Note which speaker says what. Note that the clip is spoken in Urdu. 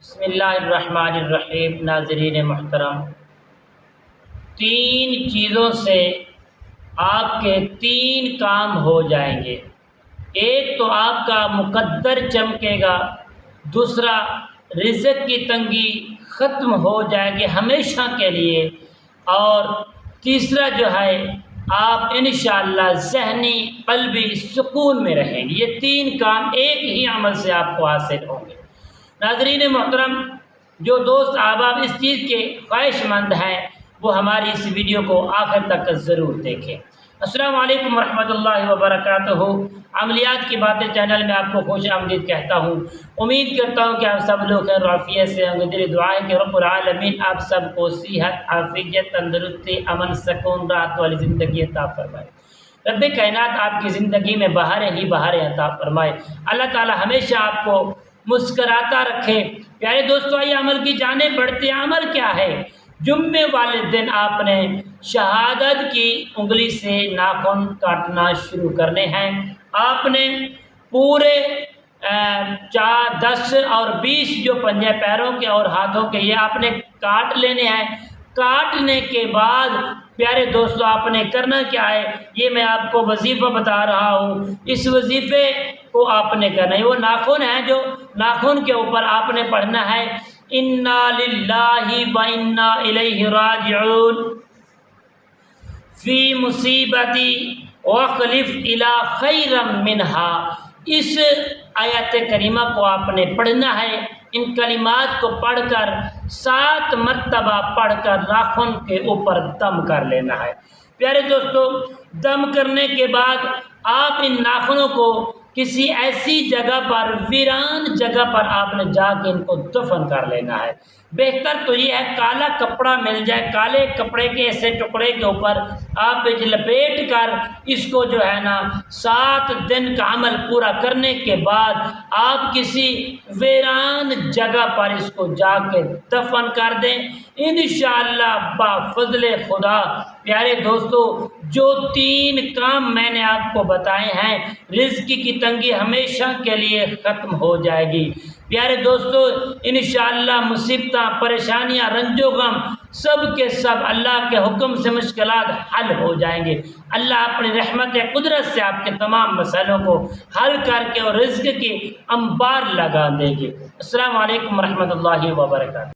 Speaker 1: بسم اللہ الرحمن الرحیم۔ ناظرین محترم، تین چیزوں سے آپ کے تین کام ہو جائیں گے۔ ایک تو آپ کا مقدر چمکے گا، دوسرا رزق کی تنگی ختم ہو جائے گی ہمیشہ کے لیے، اور تیسرا جو ہے آپ انشاءاللہ ذہنی قلبی سکون میں رہیں گے۔ یہ تین کام ایک ہی عمل سے آپ کو حاصل ہوں گے۔ ناظرین محترم، جو دوست احباب اس چیز کے خواہش مند ہیں وہ ہماری اس ویڈیو کو آخر تک ضرور دیکھیں۔ السلام علیکم ورحمۃ اللہ وبرکاتہ۔ عملیات کی باتیں چینل میں آپ کو خوش آمدید کہتا ہوں۔ امید کرتا ہوں کہ آپ سب لوگ خیر و عافیت سے ہوں گے۔ دل دعا ہے کہ رب العالمین آپ سب کو صحت، عافیت، تندرستی، امن، سکون، راحت والی زندگی عطا فرمائے۔ رب کائنات آپ کی زندگی میں بہاریں ہی بہاریں عطا فرمائے۔ اللہ تعالی ہمیشہ آپ کو مسکراتا رکھے۔ پیارے دوستو، آئیے عمل کی جانب بڑھتے ہیں۔ عمل کیا ہے؟ جمعے والے دن آپ نے شہادت کی انگلی سے ناخن کاٹنا شروع کرنے ہیں۔ آپ نے پورے 4، 10 اور 20 جو پنجے پیروں کے اور ہاتھوں کے یہ آپ نے کاٹ لینے ہیں۔ کاٹنے کے بعد پیارے دوستو آپ نے کرنا کیا ہے، یہ میں آپ کو وظیفہ بتا رہا ہوں۔ اس وظیفے کو آپ نے کرنا ہے، وہ ناخن ہے جو ناخن کے اوپر آپ نے پڑھنا ہے انا للہ و انا الیہ راجعون فی مصیبتی واخلف الی خیرا منہا۔ اس آیت کریمہ کو آپ نے پڑھنا ہے۔ ان کلمات کو پڑھ کر 7 مرتبہ پڑھ کر ناخن کے اوپر دم کر لینا ہے۔ پیارے دوستو، دم کرنے کے بعد آپ ان ناخنوں کو کسی ایسی جگہ پر، ویران جگہ پر آپ نے جا کے ان کو دفن کر لینا ہے۔ بہتر تو یہ ہے کالا کپڑا مل جائے، کالے کپڑے کے ایسے ٹکڑے کے اوپر آپ لپیٹ کر اس کو جو ہے نا 7 دن کا عمل پورا کرنے کے بعد آپ کسی ویران جگہ پر اس کو جا کے دفن کر دیں انشاءاللہ بفضل خدا۔ پیارے دوستو، جو 3 کام میں نے آپ کو بتائے ہیں، رزق کی تنگی ہمیشہ کے لیے ختم ہو جائے گی۔ پیارے دوستو، انشاءاللہ مصیبتیں، پریشانیاں، رنج و غم سب کے سب اللہ کے حکم سے مشکلات حل ہو جائیں گے۔ اللہ اپنی رحمت قدرت سے آپ کے تمام مسائلوں کو حل کر کے اور رزق کی انبار لگا دے گی۔ السلام علیکم ورحمۃ اللہ وبرکاتہ۔